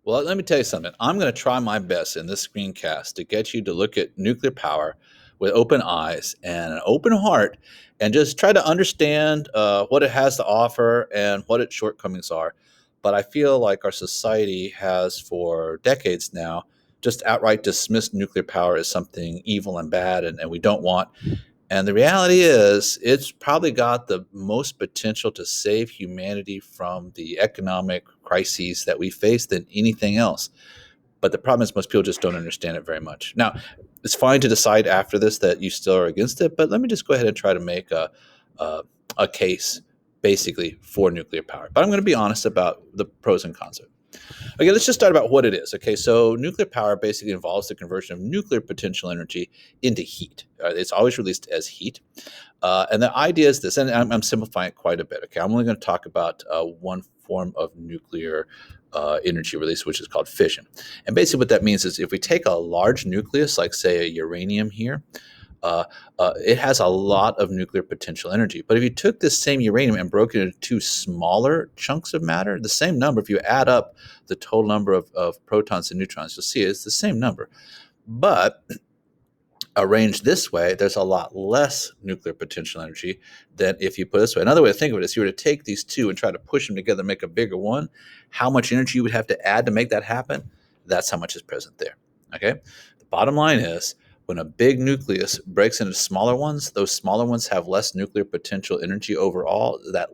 Well, let me tell you something. I'm going to try my best in this screencast to get you to look at nuclear power with open eyes and an open heart and just try to understand what it has to offer and what its shortcomings are. But I feel like our society has, for decades now, just outright dismissed nuclear power as something evil and bad and we don't want. And the reality is, it's probably got the most potential to save humanity from the economic crises that we face than anything else. But the problem is, most people just don't understand it very much. Now, it's fine to decide after this that you still are against it, but let me just go ahead and try to make a, a case basically for nuclear power. But I'm going to be honest about the pros and cons of it. Okay, let's just start about what it is. Okay, so nuclear power basically involves the conversion of nuclear potential energy into heat. It's always released as heat. And the idea is this, and I'm simplifying it quite a bit. Okay, I'm only going to talk about one form of nuclear energy release, which is called fission. And basically, what that means is if we take a large nucleus, like say a uranium here, uh, it has a lot of nuclear potential energy. But if you took this same uranium and broke it into two smaller chunks of matter, the same number, if you add up the total number of protons and neutrons, you'll see it's the same number. But arranged this way, there's a lot less nuclear potential energy than if you put it this way. Another way to think of it is, you were to take these two and try to push them together and make a bigger one, how much energy you would have to add to make that happen, that's how much is present there. Okay? The bottom line is, when a big nucleus breaks into smaller ones, those smaller ones have less nuclear potential energy overall. That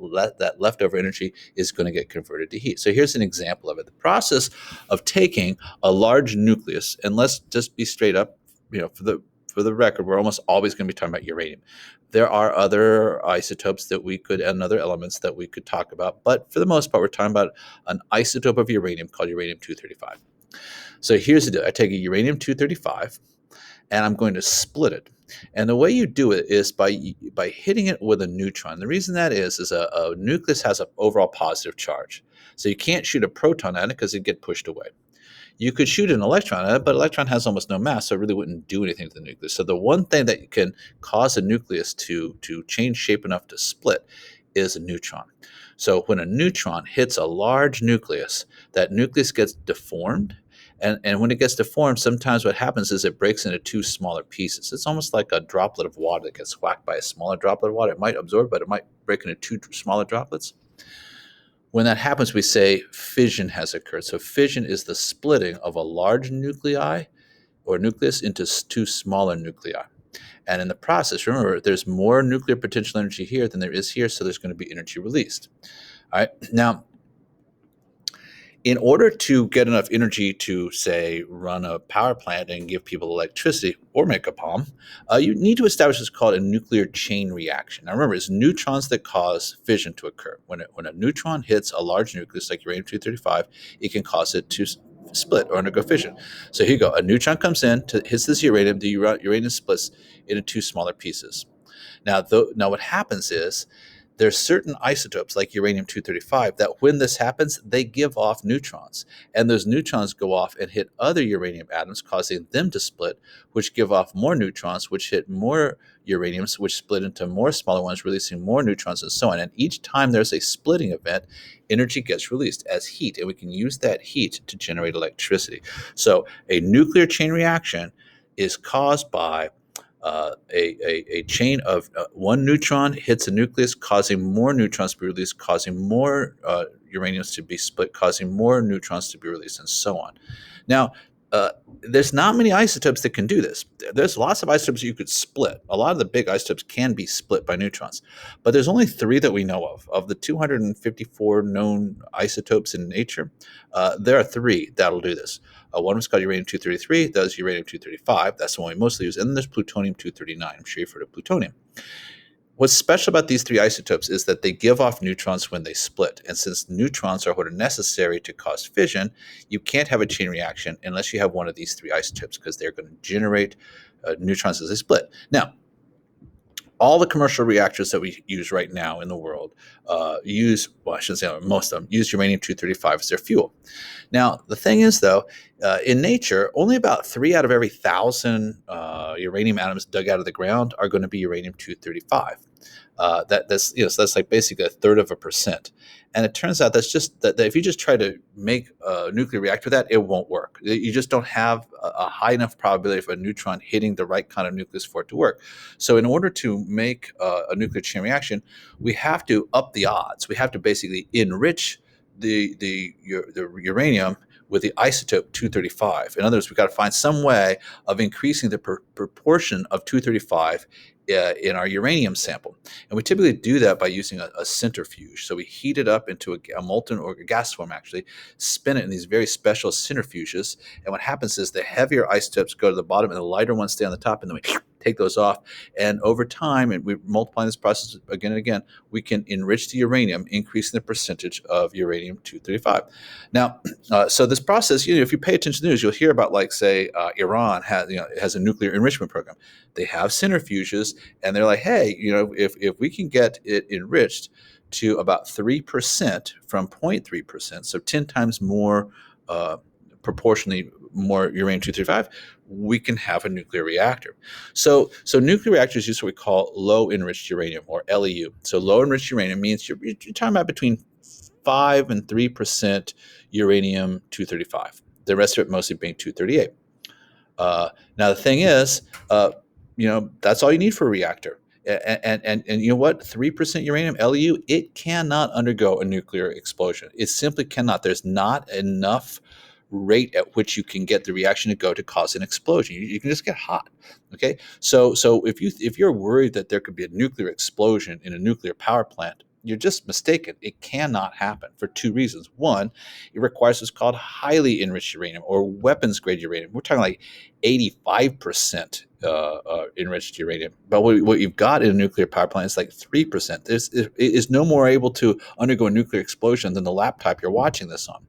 leftover energy is going to get converted to heat. So here's an example of it. The process of taking a large nucleus, and let's just be straight up, for the record, we're almost always going to be talking about uranium. There are other isotopes that we could, and other elements that we could talk about, but for the most part, we're talking about an isotope of uranium called uranium-235. So here's the deal. I take a uranium-235, and I'm going to split it. And the way you do it is by hitting it with a neutron. The reason that is a nucleus has an overall positive charge. So you can't shoot a proton at it because it'd get pushed away. You could shoot an electron at it, but an electron has almost no mass, so it really wouldn't do anything to the nucleus. So the one thing that can cause a nucleus to change shape enough to split is a neutron. So when a neutron hits a large nucleus, that nucleus gets deformed. And when it gets deformed, sometimes what happens is it breaks into two smaller pieces. It's almost like a droplet of water that gets whacked by a smaller droplet of water. It might absorb, but it might break into two smaller droplets. When that happens, we say fission has occurred. So fission is the splitting of a large nuclei or nucleus into two smaller nuclei. And in the process, remember, there's more nuclear potential energy here than there is here, so there's going to be energy released. All right. Now, in order to get enough energy to, say, run a power plant and give people electricity or make a bomb, you need to establish what's called a nuclear chain reaction. Now, remember, it's neutrons that cause fission to occur. When a neutron hits a large nucleus like uranium-235, it can cause it to split or undergo fission. So here you go. A neutron comes in, hits this uranium. The uranium splits into two smaller pieces. Now, what happens is, there's certain isotopes like uranium-235 that when this happens, they give off neutrons. And those neutrons go off and hit other uranium atoms, causing them to split, which give off more neutrons, which hit more uraniums, which split into more smaller ones, releasing more neutrons, and so on. And each time there's a splitting event, energy gets released as heat, and we can use that heat to generate electricity. So a nuclear chain reaction is caused by a chain of one neutron hits a nucleus, causing more neutrons to be released, causing more uraniums to be split, causing more neutrons to be released, and so on. Now, there's not many isotopes that can do this. There's lots of isotopes you could split. A lot of the big isotopes can be split by neutrons, but there's only three that we know of. Of the 254 known isotopes in nature, there are three that'll do this. One was called uranium-233. That was uranium-235. That's the one we mostly use. And then there's plutonium-239. I'm sure you've heard of plutonium. What's special about these three isotopes is that they give off neutrons when they split. And since neutrons are what are necessary to cause fission, you can't have a chain reaction unless you have one of these three isotopes, because they're going to generate neutrons as they split. Now, all the commercial reactors that we use right now in the world I shouldn't say most of them, use uranium-235 as their fuel. Now, the thing is, though, in nature, only about 3 out of every 1,000 uranium atoms dug out of the ground are going to be uranium-235. So that's like basically a third of a percent. And it turns out that if you just try to make a nuclear reactor with that, it won't work. You just don't have a high enough probability of a neutron hitting the right kind of nucleus for it to work. So in order to make a nuclear chain reaction, we have to up the odds. We have to basically enrich the uranium with the isotope 235. In other words, we've got to find some way of increasing the proportion of 235 in our uranium sample. And we typically do that by using a centrifuge. So we heat it up into a molten or a gas form, actually, spin it in these very special centrifuges. And what happens is the heavier isotopes go to the bottom and the lighter ones stay on the top. And then we take those off. And over time, and we multiply this process again and again, we can enrich the uranium, increasing the percentage of uranium 235. Now, so this process, if you pay attention to the news, you'll hear about, like, say, Iran has a nuclear enrichment program. They have centrifuges, and they're like, hey, if we can get it enriched to about 3% from 0.3%, so 10 times more, proportionally more uranium-235, we can have a nuclear reactor. So nuclear reactors use what we call low enriched uranium, or LEU. So low enriched uranium means you're talking about between 5 and 3% uranium-235. The rest of it mostly being 238. Now the thing is, that's all you need for a reactor. And you know what? 3% uranium LEU, it cannot undergo a nuclear explosion. It simply cannot. There's not enough rate at which you can get the reaction to go to cause an explosion. You can just get hot. Okay, so if you're worried that there could be a nuclear explosion in a nuclear power plant, you're just mistaken. It cannot happen for two reasons. One, it requires what's called highly enriched uranium, or weapons grade uranium. We're talking like 85% enriched uranium. But what you've got in a nuclear power plant is like 3%. It is no more able to undergo a nuclear explosion than the laptop you're watching this on.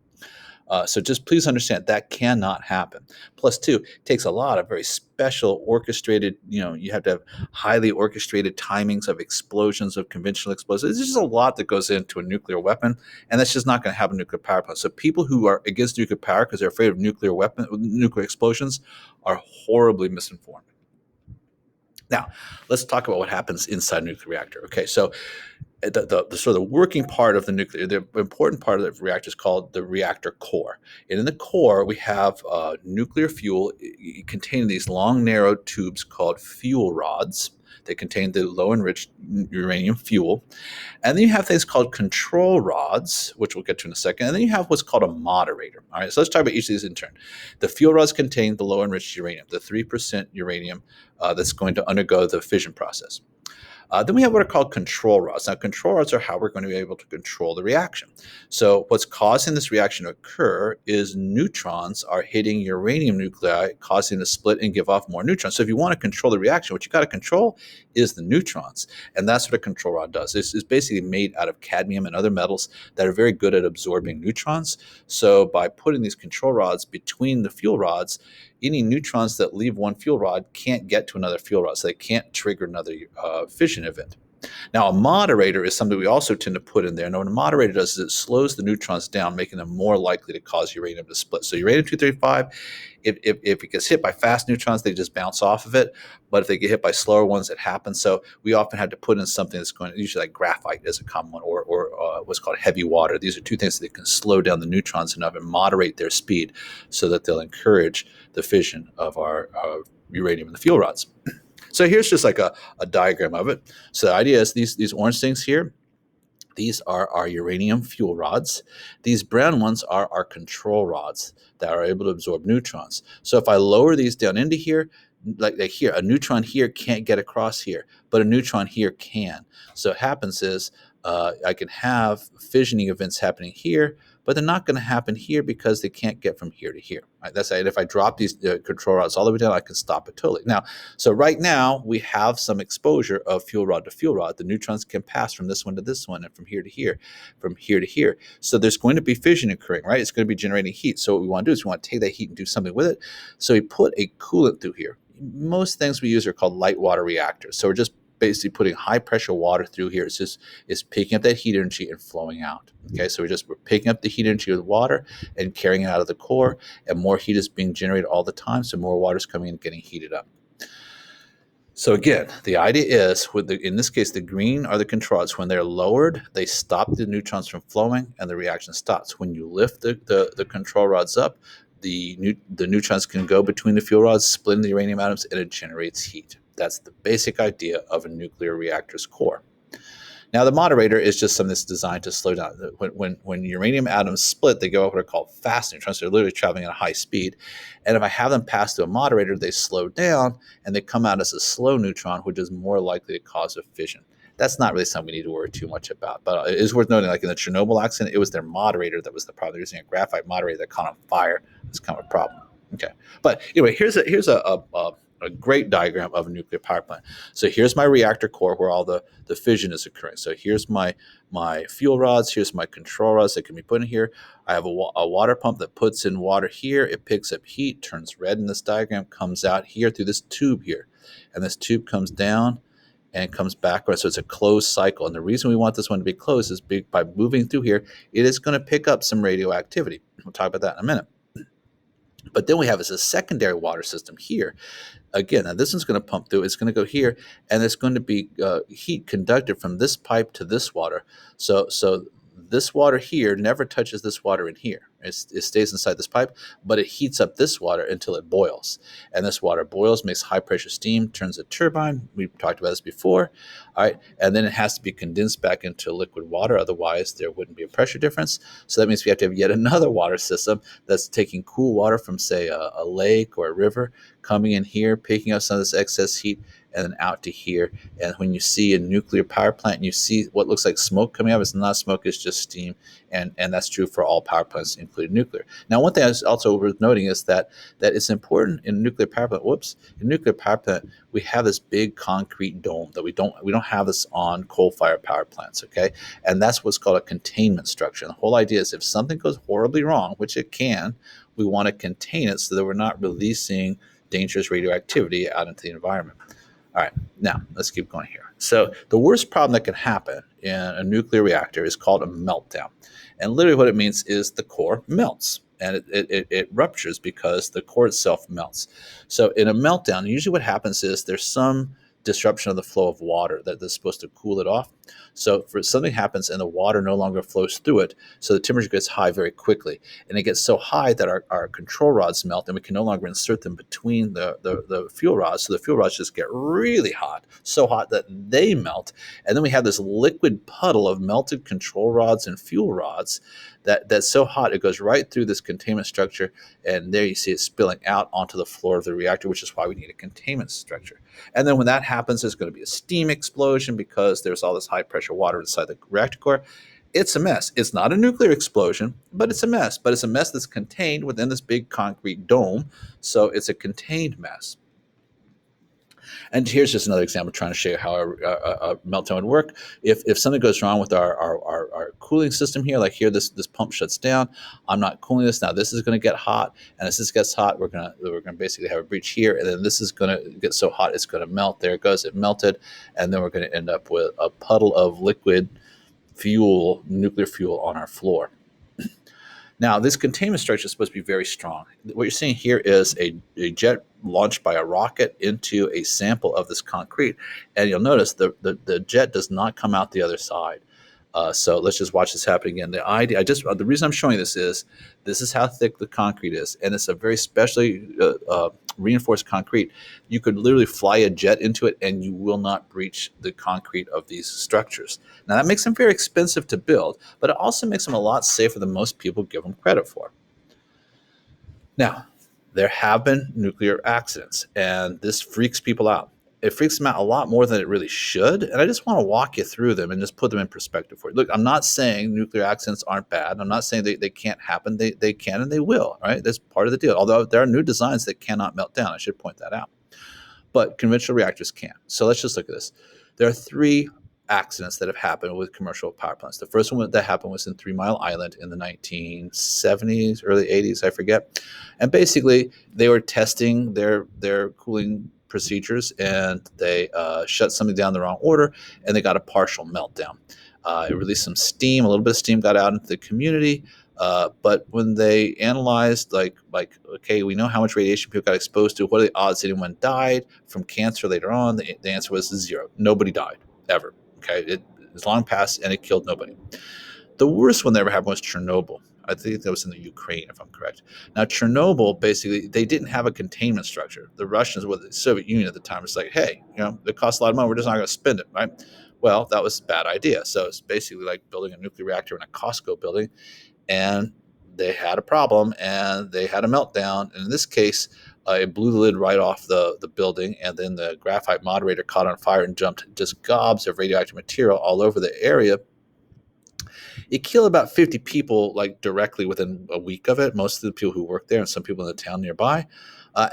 So just please understand that cannot happen. Plus, two, it takes a lot of very special orchestrated, you have to have highly orchestrated timings of explosions, of conventional explosives. There's just a lot that goes into a nuclear weapon, and that's just not going to have a nuclear power plant. So people who are against nuclear power because they're afraid of nuclear explosions are horribly misinformed. Now, let's talk about what happens inside a nuclear reactor. Okay, so the sort of the working part of the important part of the reactor is called the reactor core. And in the core, we have nuclear fuel containing these long, narrow tubes called fuel rods. They contain the low enriched uranium fuel. And then you have things called control rods, which we'll get to in a second. And then you have what's called a moderator. All right, so let's talk about each of these in turn. The fuel rods contain the low enriched uranium, the 3% uranium that's going to undergo the fission process. Then we have what are called control rods. Now, control rods are how we're going to be able to control the reaction. So what's causing this reaction to occur is neutrons are hitting uranium nuclei, causing it to split and give off more neutrons. So if you want to control the reaction, what you got to control is the neutrons. And that's what a control rod does. It's basically made out of cadmium and other metals that are very good at absorbing neutrons. So by putting these control rods between the fuel rods, any neutrons that leave one fuel rod can't get to another fuel rod, so they can't trigger another fission event. Now, a moderator is something we also tend to put in there. Now, what a moderator does is it slows the neutrons down, making them more likely to cause uranium to split. So uranium-235, if it gets hit by fast neutrons, they just bounce off of it. But if they get hit by slower ones, it happens. So we often have to put in something that's going to, usually like graphite is a common one, or what's called heavy water. These are two things that can slow down the neutrons enough and moderate their speed so that they'll encourage the fission of our uranium in the fuel rods. So here's just like a diagram of it. So the idea is these orange things here, these are our uranium fuel rods. These brown ones are our control rods that are able to absorb neutrons. So if I lower these down into here, like here, a neutron here can't get across here, but a neutron here can. So what happens is I can have fissioning events happening here, but they're not going to happen here because they can't get from here to here. Right? That's it. If I drop these control rods all the way down, I can stop it totally. Now, so right now we have some exposure of fuel rod to fuel rod. The neutrons can pass from this one to this one and from here to here, from here to here. So there's going to be fission occurring, right? It's going to be generating heat. So what we want to do is we want to take that heat and do something with it. So we put a coolant through here. Most things we use are called light water reactors. So we're just basically putting high pressure water through here. It's picking up that heat energy and flowing out. Okay, so we're picking up the heat energy of the water and carrying it out of the core, and more heat is being generated all the time, so more water is coming in and getting heated up. So again, the idea is, in this case, the green are the control rods. When they're lowered, they stop the neutrons from flowing, and the reaction stops. When you lift the control rods up, the neutrons can go between the fuel rods, splitting the uranium atoms, and it generates heat. That's the basic idea of a nuclear reactor's core. Now, the moderator is just something that's designed to slow down. When uranium atoms split, they go up what are called fast neutrons. They're literally traveling at a high speed. And if I have them pass through a moderator, they slow down and they come out as a slow neutron, which is more likely to cause a fission. That's not really something we need to worry too much about. But it is worth noting, like in the Chernobyl accident, it was their moderator that was the problem. They're using a graphite moderator that caught on fire. It's kind of a problem. Okay. But anyway, here's a great diagram of a nuclear power plant. So here's my reactor core where all the fission is occurring. So here's my fuel rods. Here's my control rods that can be put in here. I have a water pump that puts in water here. It picks up heat, turns red in this diagram, comes out here through this tube here. And this tube comes down and comes back. So it's a closed cycle. And the reason we want this one to be closed is by moving through here, it is going to pick up some radioactivity. We'll talk about that in a minute. But then we have as a secondary water system here. Again, now this one's going to pump through. It's going to go here, and there's going to be heat conducted from this pipe to this water. So this water here never touches this water in here. It stays inside this pipe, but it heats up this water until it boils. And this water boils, makes high pressure steam, turns a turbine. We've talked about this before. All right. And then it has to be condensed back into liquid water. Otherwise, there wouldn't be a pressure difference. So that means we have to have yet another water system that's taking cool water from, say, a lake or a river, coming in here, picking up some of this excess heat, and then out to here. And when you see a nuclear power plant, you see what looks like smoke coming out. It's not smoke, it's just steam. And that's true for all power plants, including nuclear. Now, one thing I was also worth noting is that it's important in nuclear power plant. In nuclear power plant, we have this big concrete dome that we don't have this on coal-fired power plants, okay? And that's what's called a containment structure. And the whole idea is if something goes horribly wrong, which it can, we want to contain it so that we're not releasing dangerous radioactivity out into the environment. All right, now let's keep going here. So the worst problem that can happen in a nuclear reactor is called a meltdown. And literally what it means is the core melts and it ruptures because the core itself melts. So in a meltdown, usually what happens is there's some disruption of the flow of water that's supposed to cool it off. So for something happens and the water no longer flows through it, so the temperature gets high very quickly. And it gets so high that our control rods melt and we can no longer insert them between the fuel rods. So the fuel rods just get really hot, so hot that they melt. And then we have this liquid puddle of melted control rods and fuel rods that's so hot it goes right through this containment structure. And there you see it spilling out onto the floor of the reactor, which is why we need a containment structure. And then when that happens, there's going to be a steam explosion because there's all this high pressure water inside the reactor core. It's a mess. It's not a nuclear explosion, but it's a mess. But it's a mess that's contained within this big concrete dome. So it's a contained mess. And here's just another example trying to show you how a meltdown would work. If something goes wrong with our cooling system here, like here, this pump shuts down. I'm not cooling this now. This is going to get hot, and as this gets hot, we're gonna basically have a breach here, and then this is going to get so hot it's going to melt. There it goes. It melted, and then we're going to end up with a puddle of liquid fuel, nuclear fuel, on our floor. Now, this containment structure is supposed to be very strong. What you're seeing here is a jet launched by a rocket into a sample of this concrete. And you'll notice the jet does not come out the other side. So let's just watch this happen again. The reason I'm showing this is how thick the concrete is. And it's a very specially reinforced concrete. You could literally fly a jet into it and you will not breach the concrete of these structures. Now, that makes them very expensive to build, but it also makes them a lot safer than most people give them credit for. Now, there have been nuclear accidents, and this freaks people out. It freaks them out a lot more than it really should, and I just want to walk you through them and just put them in perspective for you. Look, I'm not saying nuclear accidents aren't bad. I'm not saying they can't happen. They can and they will, right? That's part of the deal. Although there are new designs that cannot melt down. I should point that out. But conventional reactors can. So let's just look at this. There are 3 accidents that have happened with commercial power plants. The first one that happened was in 3 Mile Island in the 1970s, early 80s, I forget. And basically, they were testing their cooling procedures, and they shut something down the wrong order, and they got a partial meltdown. It released some steam. A little bit of steam got out into the community. But when they analyzed, okay, we know how much radiation people got exposed to. What are the odds anyone died from cancer later on? The answer was zero. Nobody died ever. Okay, it was long past, and it killed nobody. The worst one that ever happened was Chernobyl. I think that was in the Ukraine, if I'm correct. Now, Chernobyl, basically, they didn't have a containment structure. The Russians, with the Soviet Union at the time, was like, hey, it costs a lot of money. We're just not going to spend it, right? Well, that was a bad idea. So it's basically like building a nuclear reactor in a Costco building, and they had a problem, and they had a meltdown. And in this case, it blew the lid right off the building, and then the graphite moderator caught on fire and jumped just gobs of radioactive material all over the area. It killed about 50 people, like directly within a week of it. Most of the people who worked there, and some people in the town nearby. Like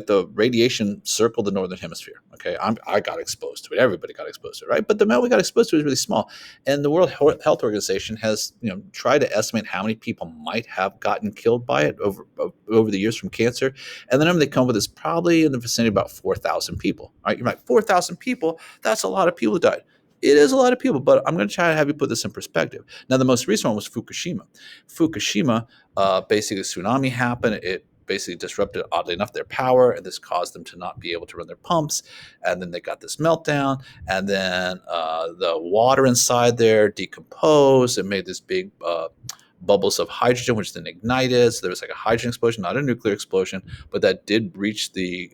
the radiation circled the northern hemisphere. Okay, I got exposed to it. Everybody got exposed to it, right? But the amount we got exposed to is really small. And the World Health Organization has, tried to estimate how many people might have gotten killed by it over the years from cancer. And the number they come up with is probably in the vicinity of about 4,000 people. All right, you're like 4,000 people. That's a lot of people who died. It is a lot of people, but I'm going to try to have you put this in perspective. Now, the most recent one was Fukushima. Fukushima, basically, a tsunami happened. It basically disrupted, oddly enough, their power, and this caused them to not be able to run their pumps. And then they got this meltdown, and then the water inside there decomposed and made this big bubbles of hydrogen, which then ignited. So there was like a hydrogen explosion, not a nuclear explosion, but that did breach the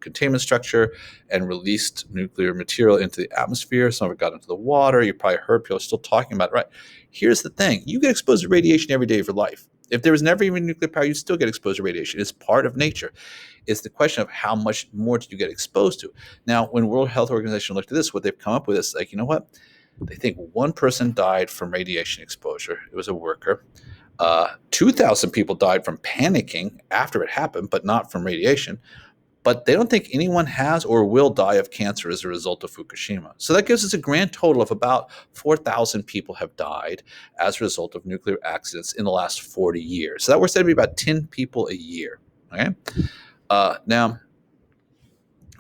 containment structure and released nuclear material into the atmosphere. Some of it got into the water. You probably heard people still talking about it, right? Here's the thing. You get exposed to radiation every day of your life. If there was never even nuclear power, you still get exposed to radiation. It's part of nature. It's the question of how much more do you get exposed to. Now, when World Health Organization looked at this, what they've come up with is like, you know what? They think one person died from radiation exposure. It was a worker. 2,000 people died from panicking after it happened, but not from radiation. But they don't think anyone has or will die of cancer as a result of Fukushima. So that gives us a grand total of about 4,000 people have died as a result of nuclear accidents in the last 40 years. So that works out to be about 10 people a year. Okay. Now,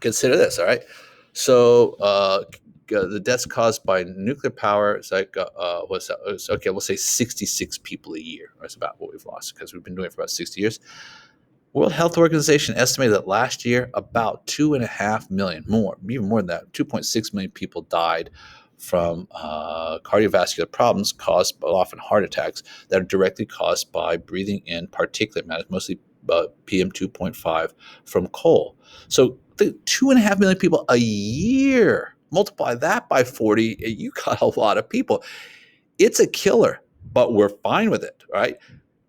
consider this, all right? So the deaths caused by nuclear power is like, okay, we'll say 66 people a year. That's about what we've lost because we've been doing it for about 60 years. World Health Organization estimated that last year about 2.5 million, even more than that, 2.6 million people died from cardiovascular problems caused by often heart attacks that are directly caused by breathing in particulate matter, mostly PM 2.5 from coal. So 2.5 million people a year. Multiply that by 40, you got a lot of people. It's a killer, but we're fine with it, right?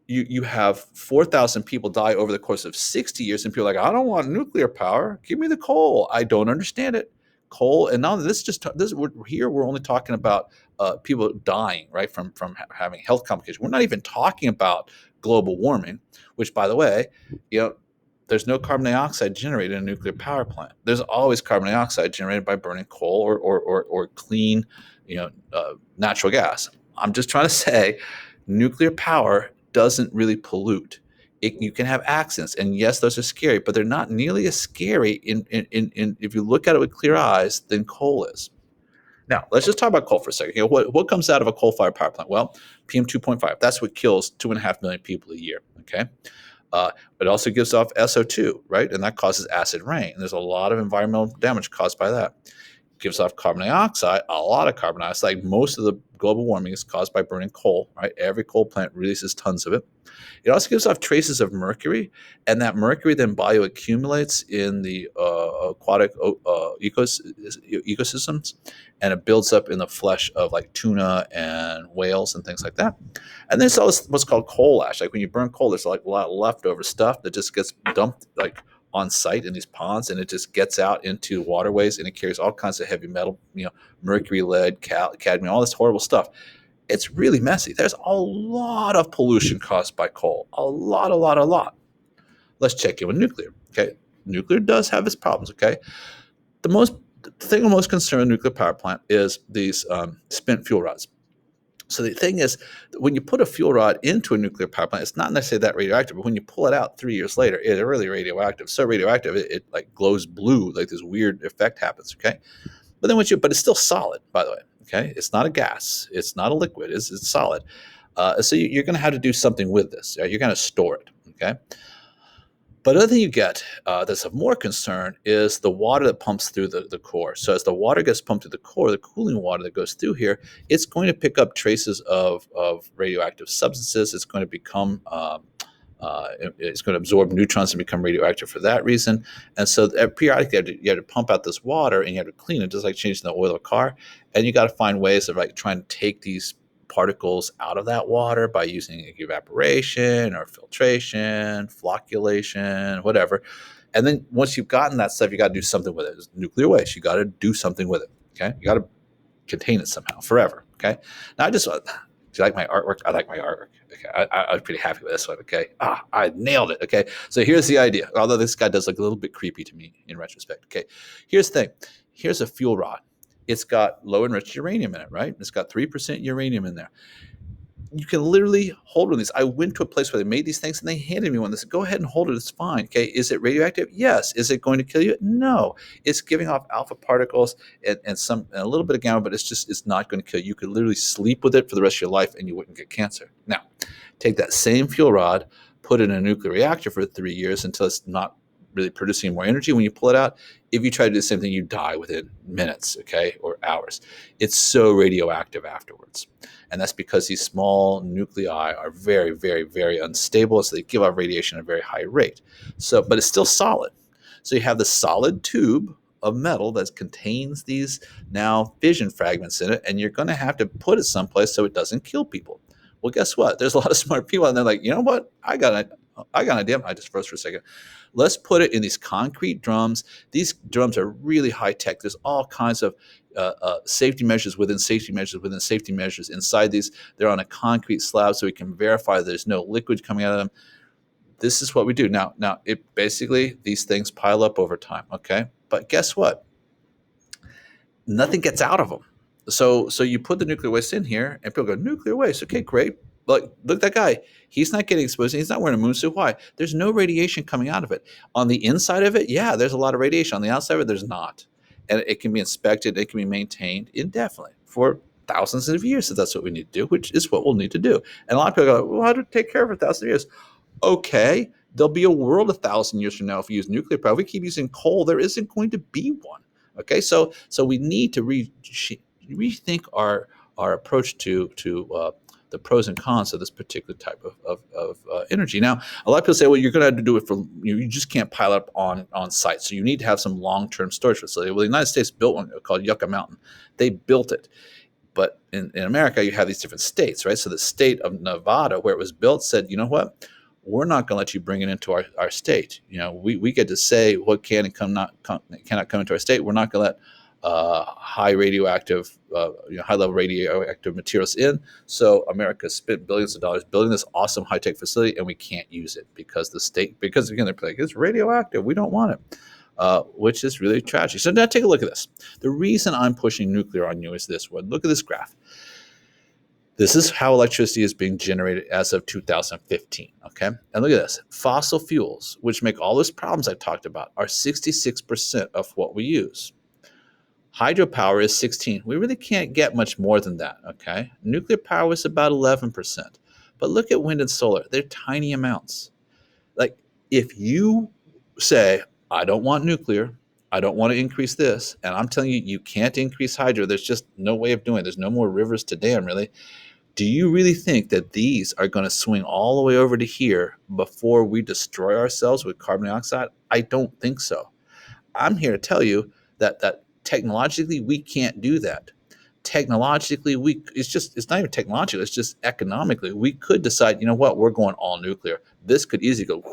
You have 4,000 people die over the course of 60 years, and people are like, I don't want nuclear power. Give me the coal. I don't understand it. Coal, and now we're only talking about people dying, right, from having health complications. We're not even talking about global warming, which, by the way, there's no carbon dioxide generated in a nuclear power plant. There's always carbon dioxide generated by burning coal or clean, natural gas. I'm just trying to say, nuclear power doesn't really pollute. You can have accidents, and yes, those are scary, but they're not nearly as scary in if you look at it with clear eyes than coal is. Now, let's just talk about coal for a second. What comes out of a coal-fired power plant? Well, PM 2.5. That's what kills 2.5 million people a year. Okay. It also gives off SO2, right? And that causes acid rain. And there's a lot of environmental damage caused by that. It gives off carbon dioxide, a lot of carbon dioxide. Like most of the global warming is caused by burning coal, right? Every coal plant releases tons of it. It also gives off traces of mercury, and that mercury then bioaccumulates in the aquatic ecosystems, and it builds up in the flesh of like tuna and whales and things like that. And there's also what's called coal ash. Like when you burn coal, there's like a lot of leftover stuff that just gets dumped like on site in these ponds, and it just gets out into waterways, and it carries all kinds of heavy metal, mercury, lead, cadmium, all this horrible stuff. It's really messy. There's a lot of pollution caused by coal. A lot. Let's check in with nuclear. Okay, nuclear does have its problems. Okay, the thing I'm most concerned with nuclear power plant is these spent fuel rods. So the thing is, when you put a fuel rod into a nuclear power plant, it's not necessarily that radioactive, but when you pull it out 3 years later, it's really radioactive. So radioactive, it like glows blue, like this weird effect happens. Okay, but it's still solid, by the way. Okay, it's not a gas, it's not a liquid, it's solid. So you're going to have to do something with this. Right? You're going to store it. Okay. But another thing you get that's of more concern is the water that pumps through the core. So as the water gets pumped through the core, the cooling water that goes through here, it's going to pick up traces of radioactive substances. It's going to become it's going to absorb neutrons and become radioactive for that reason. And so periodically you have to pump out this water and you have to clean it, just like changing the oil of a car. And you got to find ways of like trying to take these particles out of that water by using evaporation or filtration, flocculation, whatever. And then once you've gotten that stuff, you got to do something with it. It's nuclear waste. You got to do something with it. Okay. You got to contain it somehow forever. Okay. Now do you like my artwork? I like my artwork. Okay. I was pretty happy with this one. Okay. I nailed it. Okay. So here's the idea. Although this guy does look a little bit creepy to me in retrospect. Okay. Here's the thing. Here's a fuel rod. It's got low enriched uranium in it, right? It's got 3% uranium in there. You can literally hold one of these. I went to a place where they made these things and they handed me one. They said, go ahead and hold it. It's fine. Okay. Is it radioactive? Yes. Is it going to kill you? No. It's giving off alpha particles and a little bit of gamma, but it's not going to kill you. You could literally sleep with it for the rest of your life and you wouldn't get cancer. Now, take that same fuel rod, put it in a nuclear reactor for 3 years until it's not really producing more energy. When you pull it out, if you try to do the same thing, you die within minutes, okay, or hours. It's so radioactive afterwards. And that's because these small nuclei are very, very, very unstable. So they give off radiation at a very high rate. But it's still solid. So you have the solid tube of metal that contains these now fission fragments in it, and you're going to have to put it someplace so it doesn't kill people. Well, guess what? There's a lot of smart people, and they're like, you know what? I got an idea. I just froze for a second. Let's put it in these concrete drums. These drums are really high tech. There's all kinds of safety measures within safety measures within safety measures inside these. They're on a concrete slab, so we can verify there's no liquid coming out of them. This is what we do. Now, it basically, these things pile up over time, okay? But guess what? Nothing gets out of them. So you put the nuclear waste in here, and people go, nuclear waste, okay, great. Look at that guy. He's not getting exposed. He's not wearing a moon suit. Why? There's no radiation coming out of it. On the inside of it, yeah, there's a lot of radiation. On the outside of it, there's not. And it can be inspected. It can be maintained indefinitely for thousands of years if that's what we need to do, which is what we'll need to do. And a lot of people go, well, how do we take care of it for 1,000 years? Okay, there'll be a world 1,000 years from now if we use nuclear power. If we keep using coal, there isn't going to be one. Okay, so we need to rethink our approach to the pros and cons of this particular type of energy. Now, a lot of people say, well, you're going to have to do it you just can't pile up on site. So you need to have some long-term storage facility. Well, the United States built one called Yucca Mountain. They built it. But in America, you have these different states, right? So the state of Nevada, where it was built, said, you know what? We're not going to let you bring it into our state. You know, we get to say what can and cannot come into our state. We're not going to let high radioactive, high level radioactive materials in. So America spent billions of dollars building this awesome high tech facility, and we can't use it because again, they're like, it's radioactive. We don't want it, which is really tragic. So now take a look at this. The reason I'm pushing nuclear on you is this one. Look at this graph. This is how electricity is being generated as of 2015, okay? And look at this. Fossil fuels, which make all those problems I talked about, are 66% of what we use. Hydropower is 16. We really can't get much more than that, okay? Nuclear power is about 11%. But look at wind and solar. They're tiny amounts. Like, if you say, I don't want nuclear, I don't want to increase this, and I'm telling you, you can't increase hydro. There's just no way of doing it. There's no more rivers to dam, really. Do you really think that these are going to swing all the way over to here before we destroy ourselves with carbon dioxide? I don't think so. I'm here to tell you that technologically we can't do that. Technologically, it's not even technological, it's just economically. We could decide, you know what, we're going all nuclear. This could easily go,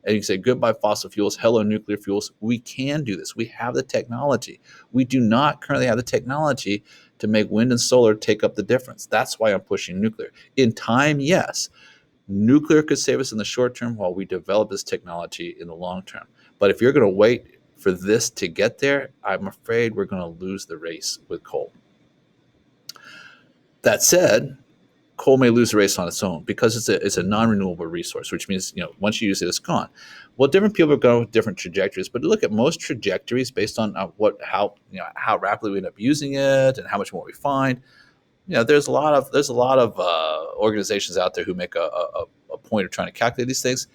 and you can say goodbye fossil fuels, hello nuclear fuels. We can do this. We have the technology. We do not currently have the technology to make wind and solar take up the difference. That's why I'm pushing nuclear. In time, yes, nuclear could save us in the short term while we develop this technology in the long term. But if you're going to wait for this to get there, I'm afraid we're going to lose the race with coal. That said, coal may lose the race on its own because it's a non-renewable resource, which means, once you use it, it's gone. Well, different people are going with different trajectories, but look at most trajectories based on how rapidly we end up using it and how much more we find. there's a lot of organizations out there who make a point of trying to calculate these things.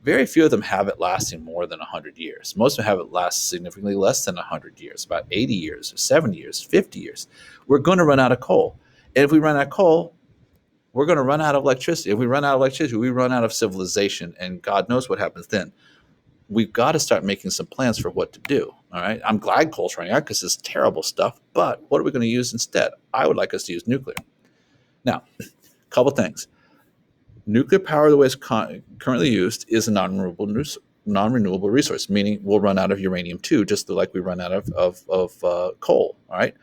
Very few of them have it lasting more than 100 years. Most of them have it last significantly less than 100 years, about 80 years, or 70 years, 50 years. We're going to run out of coal. And if we run out of coal, we're going to run out of electricity. If we run out of electricity, we run out of civilization, and God knows what happens then. We've got to start making some plans for what to do. All right. I'm glad coal's running out because it's terrible stuff. But what are we going to use instead? I would like us to use nuclear. Now, a couple things. Nuclear power, the way it's currently used, is a non-renewable resource, meaning we'll run out of uranium too, just like we run out of coal. All right.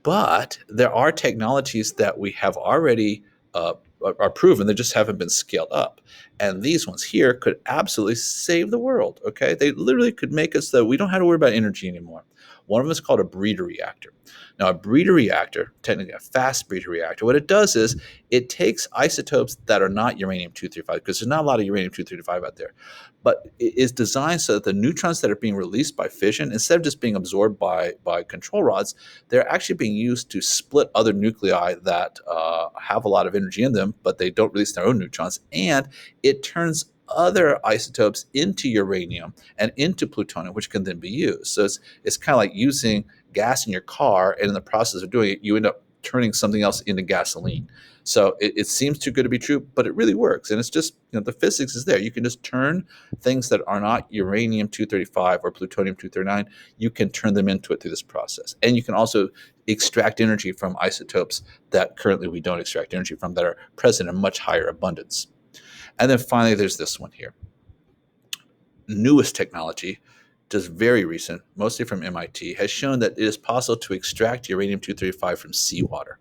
But there are technologies that we have already are proven, they just haven't been scaled up. And these ones here could absolutely save the world. Okay, they literally could make us so we don't have to worry about energy anymore. One of them is called a breeder reactor. Now, a breeder reactor, technically a fast breeder reactor, what it does is it takes isotopes that are not uranium-235, because there's not a lot of uranium-235 out there, but it is designed so that the neutrons that are being released by fission, instead of just being absorbed by control rods, they're actually being used to split other nuclei that have a lot of energy in them, but they don't release their own neutrons. And it turns other isotopes into uranium and into plutonium, which can then be used. So it's kind of like using gas in your car, and in the process of doing it, you end up turning something else into gasoline. So it seems too good to be true, but it really works. And it's just, the physics is there. You can just turn things that are not uranium-235 or plutonium-239, you can turn them into it through this process. And you can also extract energy from isotopes that currently we don't extract energy from, that are present in much higher abundance. And then finally, there's this one here. Newest technology, just very recent, mostly from MIT, has shown that it is possible to extract uranium-235 from seawater.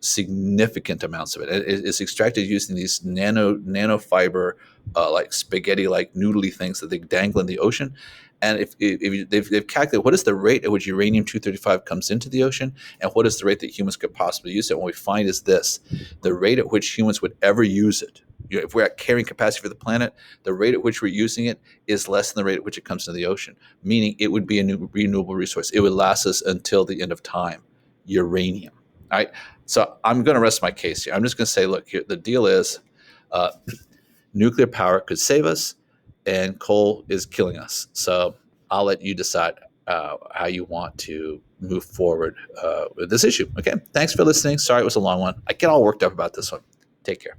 Significant amounts of it. It's extracted using these nanofiber, like spaghetti-like noodly things that they dangle in the ocean. And if they've calculated what is the rate at which uranium-235 comes into the ocean, and what is the rate that humans could possibly use it, what we find is this: the rate at which humans would ever use it. If we're at carrying capacity for the planet, the rate at which we're using it is less than the rate at which it comes into the ocean, meaning it would be a new renewable resource. It would last us until the end of time. Uranium. All right. So I'm going to rest my case here. I'm just going to say, look, here, the deal is nuclear power could save us, and coal is killing us. So I'll let you decide how you want to move forward with this issue. Okay. Thanks for listening. Sorry it was a long one. I get all worked up about this one. Take care.